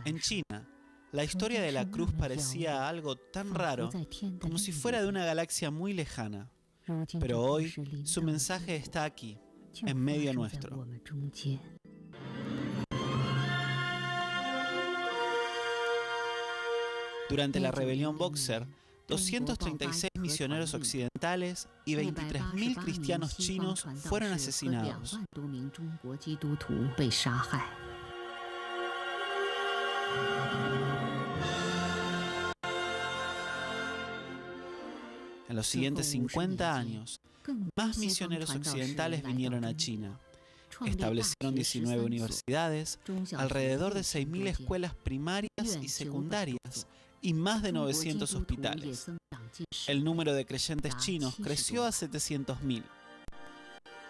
En China, la historia de la cruz parecía algo tan raro como si fuera de una galaxia muy lejana. Pero hoy, su mensaje está aquí, en medio nuestro. Durante la rebelión Boxer, 236 misioneros occidentales y 23.000 cristianos chinos fueron asesinados. En los siguientes 50 años, más misioneros occidentales vinieron a China. Establecieron 19 universidades, alrededor de 6.000 escuelas primarias y secundarias y más de 900 hospitales. El número de creyentes chinos creció a 700.000.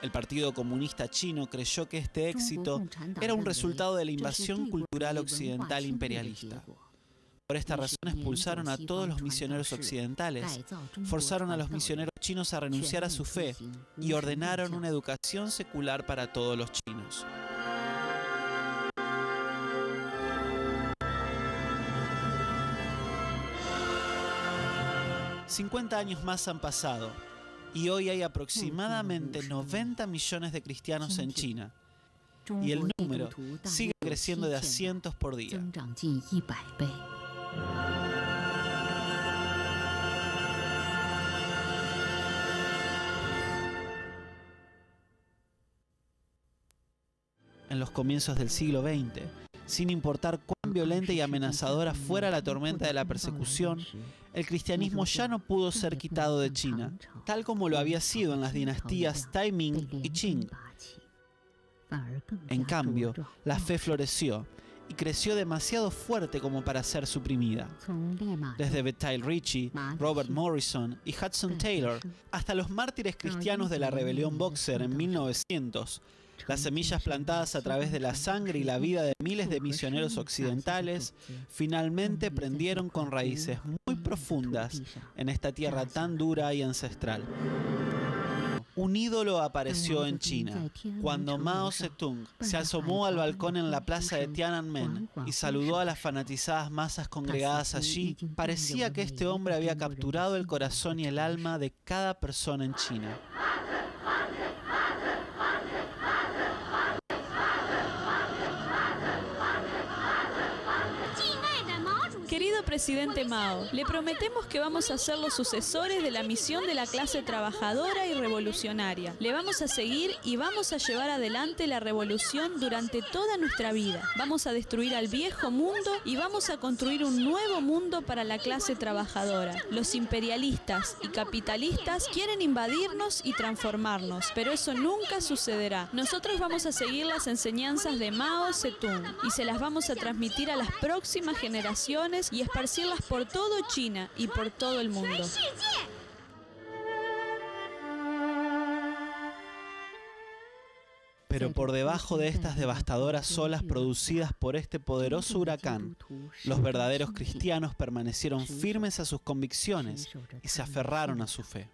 El Partido Comunista Chino creyó que este éxito era un resultado de la invasión cultural occidental imperialista. Por esta razón expulsaron a todos los misioneros occidentales, forzaron a los misioneros chinos a renunciar a su fe y ordenaron una educación secular para todos los chinos. $50 años más han pasado y hoy hay aproximadamente 90 millones de cristianos en China y el número sigue creciendo de a cientos por día. En los comienzos del siglo XX, sin importar cuán violenta y amenazadora fuera la tormenta de la persecución, el cristianismo ya no pudo ser quitado de China, tal como lo había sido en las dinastías Taiming y Qing. En cambio, la fe floreció y creció demasiado fuerte como para ser suprimida. Desde Bethel Ritchie, Robert Morrison y Hudson Taylor, hasta los mártires cristianos de la rebelión Boxer en 1900, las semillas plantadas a través de la sangre y la vida de miles de misioneros occidentales finalmente prendieron con raíces muy profundas en esta tierra tan dura y ancestral. Un ídolo apareció en China cuando Mao Zedong se asomó al balcón en la plaza de Tiananmen y saludó a las fanatizadas masas congregadas allí. Parecía que este hombre había capturado el corazón y el alma de cada persona en China. Querido presidente Mao, le prometemos que vamos a ser los sucesores de la misión de la clase trabajadora y revolucionaria. Le vamos a seguir y vamos a llevar adelante la revolución durante toda nuestra vida. Vamos a destruir al viejo mundo y vamos a construir un nuevo mundo para la clase trabajadora. Los imperialistas y capitalistas quieren invadirnos y transformarnos, pero eso nunca sucederá. Nosotros vamos a seguir las enseñanzas de Mao Zedong y se las vamos a transmitir a las próximas generaciones y esparcirlas por todo China y por todo el mundo. Pero por debajo de estas devastadoras olas producidas por este poderoso huracán, los verdaderos cristianos permanecieron firmes a sus convicciones y se aferraron a su fe.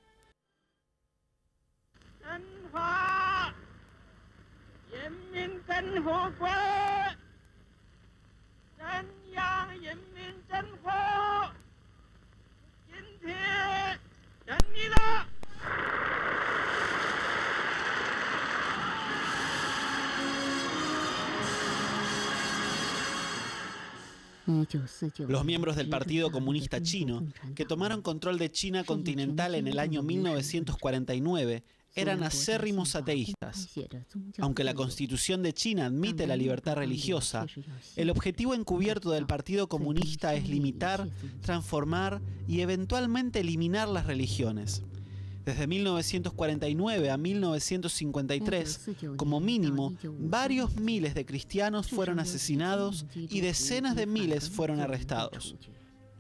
Los miembros del Partido Comunista Chino, que tomaron control de China continental en el año 1949, eran acérrimos ateístas. Aunque la Constitución de China admite la libertad religiosa, el objetivo encubierto del Partido Comunista es limitar, transformar y eventualmente eliminar las religiones. Desde 1949 a 1953, como mínimo, varios miles de cristianos fueron asesinados y decenas de miles fueron arrestados.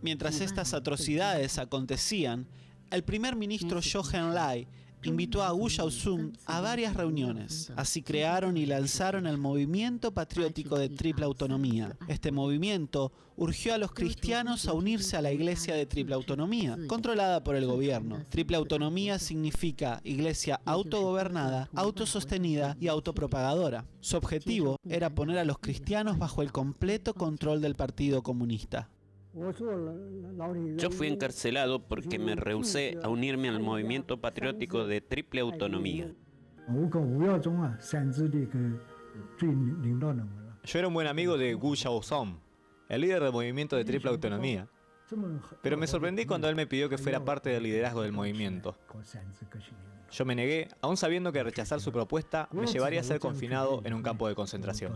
Mientras estas atrocidades acontecían, el primer ministro Zhou Enlai invitó a Wu Xiaozun a varias reuniones. Así crearon y lanzaron el movimiento patriótico de Triple Autonomía. Este movimiento urgió a los cristianos a unirse a la Iglesia de Triple Autonomía, controlada por el gobierno. Triple Autonomía significa iglesia autogobernada, autosostenida y autopropagadora. Su objetivo era poner a los cristianos bajo el completo control del Partido Comunista. Yo fui encarcelado porque me rehusé a unirme al movimiento patriótico de Triple Autonomía. Yo era un buen amigo de Wu Xiaozun, el líder del movimiento de Triple Autonomía, pero me sorprendí cuando él me pidió que fuera parte del liderazgo del movimiento. Yo me negué, aún sabiendo que rechazar su propuesta me llevaría a ser confinado en un campo de concentración.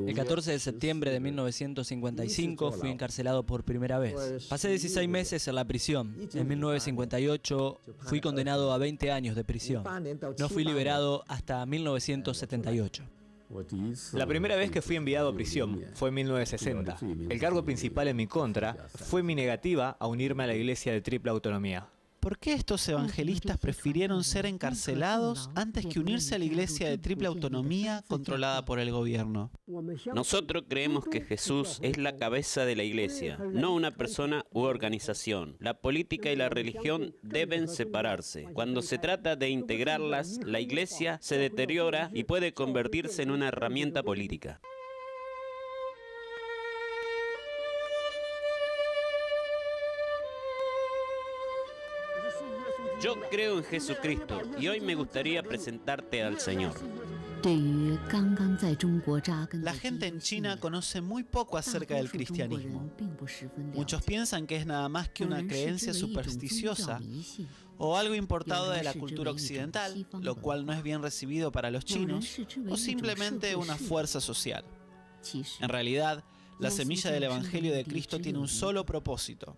El 14 de septiembre de 1955 fui encarcelado por primera vez. Pasé 16 meses en la prisión. En 1958 fui condenado a 20 años de prisión. No fui liberado hasta 1978. La primera vez que fui enviado a prisión fue en 1960. El cargo principal en mi contra fue mi negativa a unirme a la Iglesia de Triple Autonomía. ¿Por qué estos evangelistas prefirieron ser encarcelados antes que unirse a la Iglesia de Triple Autonomía controlada por el gobierno? Nosotros creemos que Jesús es la cabeza de la Iglesia, no una persona u organización. La política y la religión deben separarse. Cuando se trata de integrarlas, la Iglesia se deteriora y puede convertirse en una herramienta política. Yo creo en Jesucristo y hoy me gustaría presentarte al Señor. La gente en China conoce muy poco acerca del cristianismo. Muchos piensan que es nada más que una creencia supersticiosa o algo importado de la cultura occidental, lo cual no es bien recibido para los chinos, o simplemente una fuerza social. En realidad, la semilla del Evangelio de Cristo tiene un solo propósito: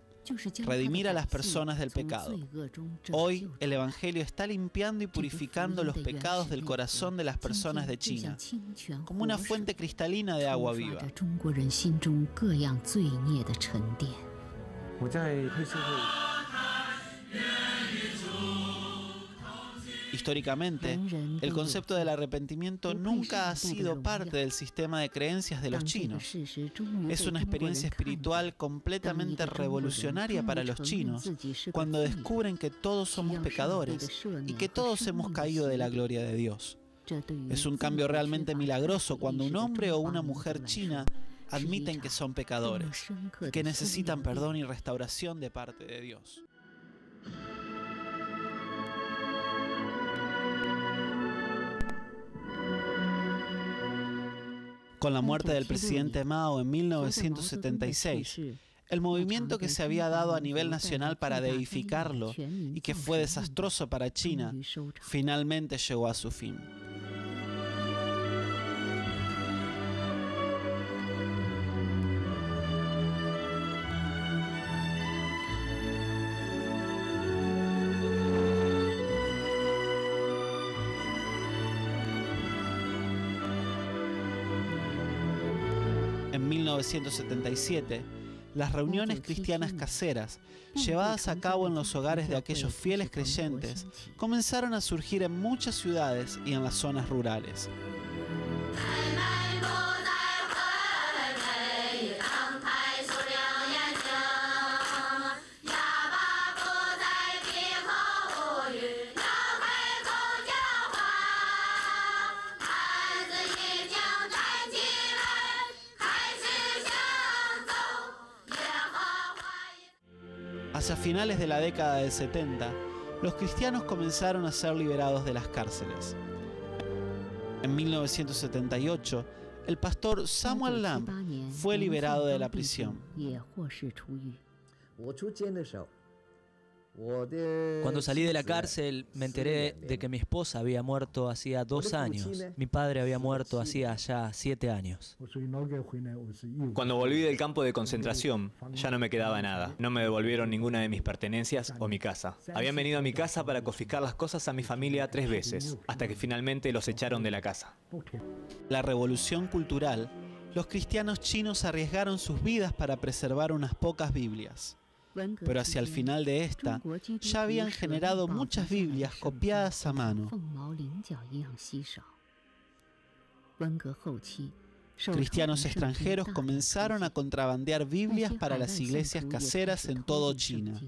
redimir a las personas del pecado. Hoy, el Evangelio está limpiando y purificando los pecados del corazón de las personas de China, como una fuente cristalina de agua viva. Históricamente, el concepto del arrepentimiento nunca ha sido parte del sistema de creencias de los chinos. Es una experiencia espiritual completamente revolucionaria para los chinos cuando descubren que todos somos pecadores y que todos hemos caído de la gloria de Dios. Es un cambio realmente milagroso cuando un hombre o una mujer china admiten que son pecadores y que necesitan perdón y restauración de parte de Dios. Con la muerte del presidente Mao en 1976, el movimiento que se había dado a nivel nacional para deificarlo y que fue desastroso para China, finalmente llegó a su fin. En 1977, las reuniones cristianas caseras, llevadas a cabo en los hogares de aquellos fieles creyentes, comenzaron a surgir en muchas ciudades y en las zonas rurales. Hacia finales de la década del 70, los cristianos comenzaron a ser liberados de las cárceles. En 1978, el pastor Samuel Lamb fue liberado de la prisión. Cuando salí de la cárcel me enteré de que mi esposa había muerto hacía 2 años. Mi padre había muerto hacía ya 7 años. Cuando volví del campo de concentración, ya no me quedaba nada. No me devolvieron ninguna de mis pertenencias o mi casa. Habían venido a mi casa para confiscar las cosas a mi familia 3 veces, hasta que finalmente los echaron de la casa. La revolución cultural Los cristianos chinos arriesgaron sus vidas para preservar unas pocas Biblias. Pero hacia el final de esta, ya habían generado muchas Biblias copiadas a mano. Cristianos extranjeros comenzaron a contrabandear Biblias para las iglesias caseras en todo China.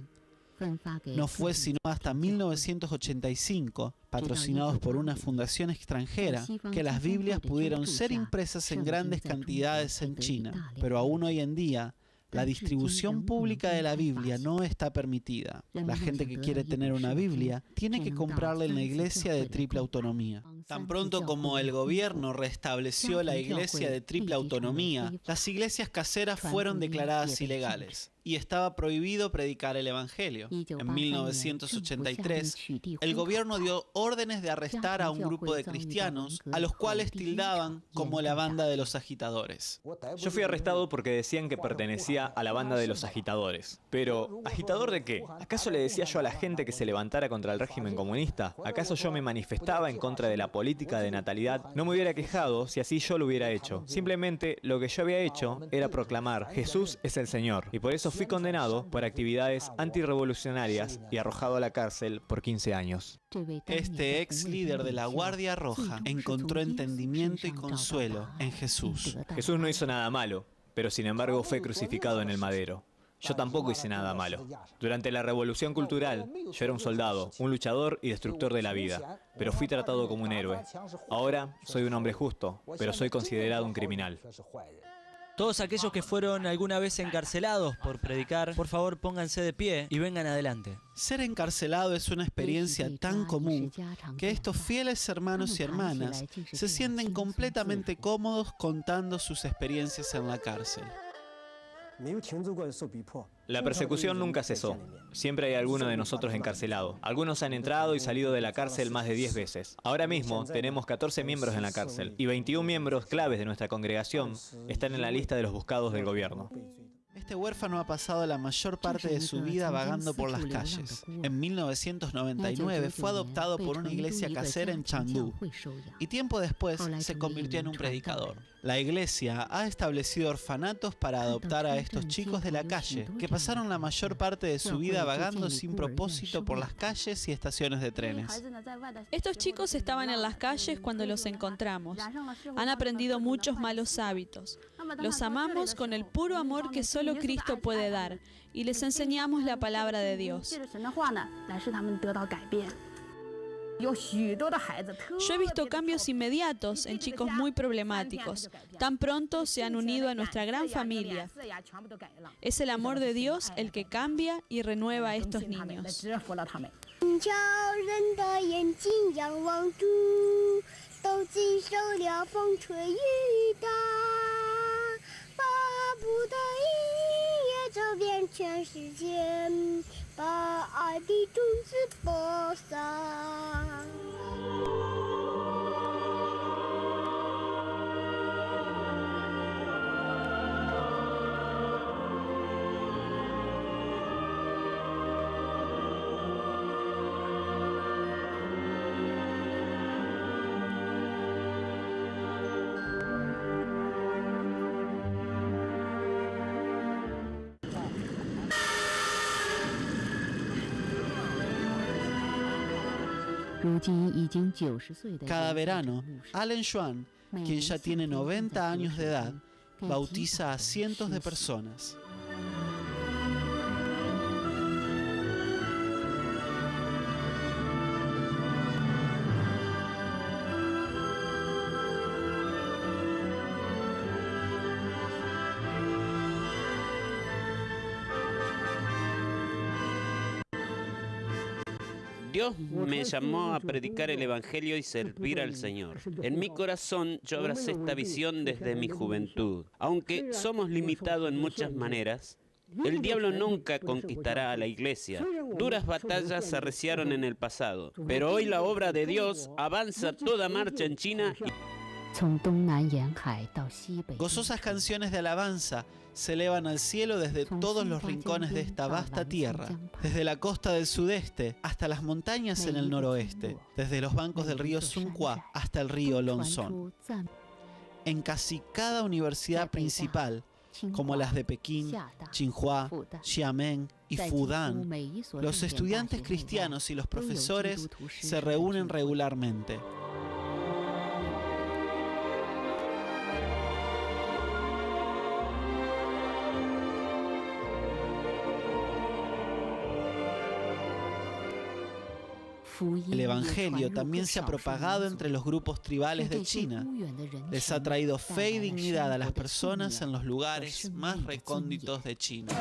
No fue sino hasta 1985, patrocinados por una fundación extranjera, que las Biblias pudieron ser impresas en grandes cantidades en China. Pero aún hoy en día, la distribución pública de la Biblia no está permitida. La gente que quiere tener una Biblia tiene que comprarla en la iglesia de triple autonomía. Tan pronto como el gobierno restableció la iglesia de triple autonomía, las iglesias caseras fueron declaradas ilegales y estaba prohibido predicar el evangelio. En 1983, el gobierno dio órdenes de arrestar a un grupo de cristianos, a los cuales tildaban como la banda de los agitadores. Yo fui arrestado porque decían que pertenecía a la banda de los agitadores. Pero, ¿agitador de qué? ¿Acaso le decía yo a la gente que se levantara contra el régimen comunista? ¿Acaso yo me manifestaba en contra de la política de natalidad? No me hubiera quejado si así yo lo hubiera hecho. Simplemente lo que yo había hecho era proclamar: Jesús es el Señor. Y por eso fui condenado por actividades antirrevolucionarias y arrojado a la cárcel por 15 años. Este ex líder de la Guardia Roja encontró entendimiento y consuelo en Jesús. Jesús no hizo nada malo, pero sin embargo fue crucificado en el madero. Yo tampoco hice nada malo. Durante la Revolución Cultural, yo era un soldado, un luchador y destructor de la vida, pero fui tratado como un héroe. Ahora soy un hombre justo, pero soy considerado un criminal. Todos aquellos que fueron alguna vez encarcelados por predicar, por favor pónganse de pie y vengan adelante. Ser encarcelado es una experiencia tan común que estos fieles hermanos y hermanas se sienten completamente cómodos contando sus experiencias en la cárcel. La persecución nunca cesó. Siempre hay alguno de nosotros encarcelado. Algunos han entrado y salido de la cárcel más de 10 veces. Ahora mismo tenemos 14 miembros en la cárcel y 21 miembros claves de nuestra congregación están en la lista de los buscados del gobierno. Este huérfano ha pasado la mayor parte de su vida vagando por las calles. En 1999 fue adoptado por una iglesia casera en Chengdu y tiempo después se convirtió en un predicador. La iglesia ha establecido orfanatos para adoptar a estos chicos de la calle que pasaron la mayor parte de su vida vagando sin propósito por las calles y estaciones de trenes. Estos chicos estaban en las calles cuando los encontramos. Han aprendido muchos malos hábitos. Los amamos con el puro amor que solo Cristo puede dar y les enseñamos la palabra de Dios. Yo he visto cambios inmediatos en chicos muy problemáticos. Tan pronto se han unido a nuestra gran familia. Es el amor de Dios el que cambia y renueva a estos niños. Cada verano, Allen Xuan, quien ya tiene 90 años de edad, bautiza a cientos de personas. Dios me llamó a predicar el Evangelio y servir al Señor. En mi corazón yo abracé esta visión desde mi juventud. Aunque somos limitados en muchas maneras, el diablo nunca conquistará a la iglesia. Duras batallas se arreciaron en el pasado, pero hoy la obra de Dios avanza a toda marcha en China. Gozosas canciones de alabanza se elevan al cielo desde todos los rincones de esta vasta tierra, desde la costa del sudeste hasta las montañas en el noroeste, desde los bancos del río Sun Hua hasta el río Long Son. en casi cada universidad principal, como las de Pekín, Tsinghua, Xiamen y Fudan, los estudiantes cristianos y los profesores se reúnen regularmente. El Evangelio también se ha propagado entre los grupos tribales de China. Les ha traído fe y dignidad a las personas en los lugares más recónditos de China.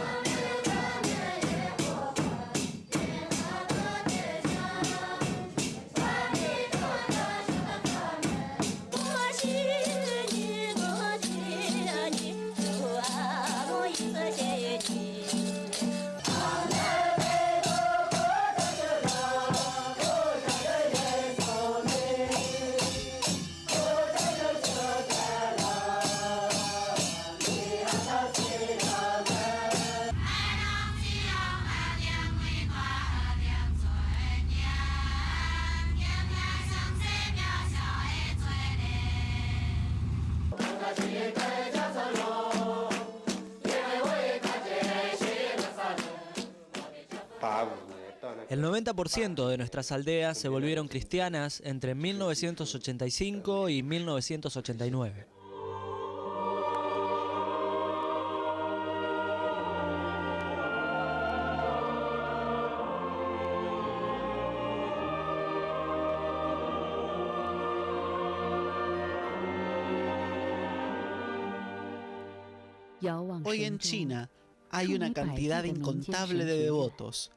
El 90% de nuestras aldeas se volvieron cristianas entre 1985 y 1989. Hoy en China hay una cantidad incontable de devotos,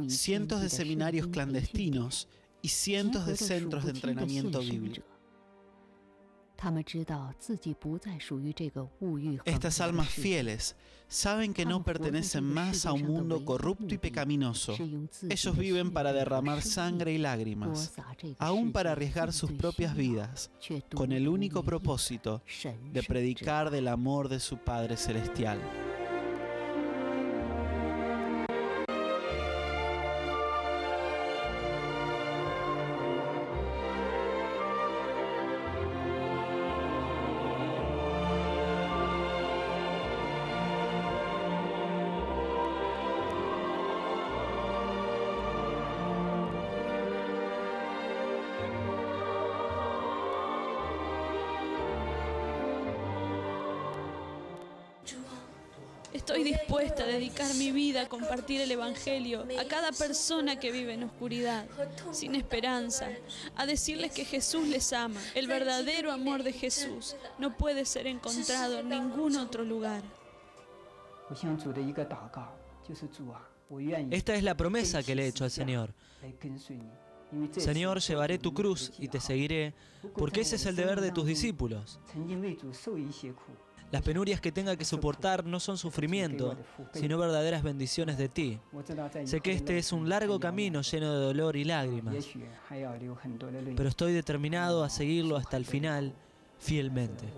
cientos de seminarios clandestinos y cientos de centros de entrenamiento bíblico. Estas almas fieles saben que no pertenecen más a un mundo corrupto y pecaminoso. Ellos viven para derramar sangre y lágrimas, aún para arriesgar sus propias vidas, con el único propósito de predicar del amor de su Padre Celestial. Estoy dispuesta a dedicar mi vida a compartir el Evangelio a cada persona que vive en oscuridad, sin esperanza, a decirles que Jesús les ama. El verdadero amor de Jesús no puede ser encontrado en ningún otro lugar. Esta es la promesa que le he hecho al Señor. Señor, llevaré tu cruz y te seguiré, porque ese es el deber de tus discípulos. Las penurias que tenga que soportar no son sufrimiento, sino verdaderas bendiciones de ti. Sé que este es un largo camino lleno de dolor y lágrimas, pero estoy determinado a seguirlo hasta el final, fielmente.